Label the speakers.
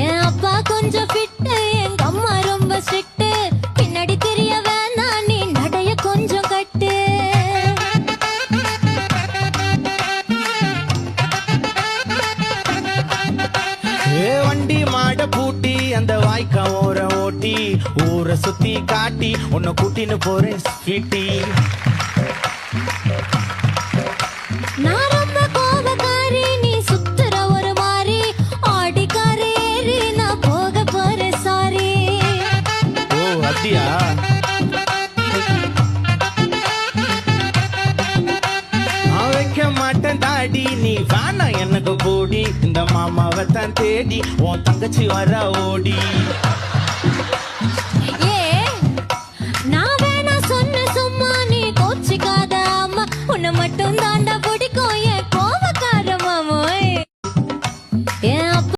Speaker 1: என் அப்பா கொஞ்சம் ஃபிட்டு, எங்க அம்மா ரொம்ப ஸ்ட்ரிக்ட். பின்னாடி தெரிய வேணாம், நீ நடைய கொஞ்சம் கட்டு.
Speaker 2: வண்டி மாட பூட்டி அந்த வாய்க்கா ஓர ஓட்டி ஊரை சுத்தி காட்டி உன்னை கூட்டின்னு போறேன் ஸ்வீட்டி.
Speaker 1: நான் ரொம்ப கோபக்காரி, நீ சுத்துற ஒரு மாதிரி. ஆடிக்காரி ஏறி நான் போக போறேன் சாரி.
Speaker 2: ஓ அப்படியா? நான் வைக்க மாட்டேன் தாடி, நீ வேணா எனக்கு போடி. இந்த மாமாவை தான் தேடி உன் தங்கச்சி வர ஓடி.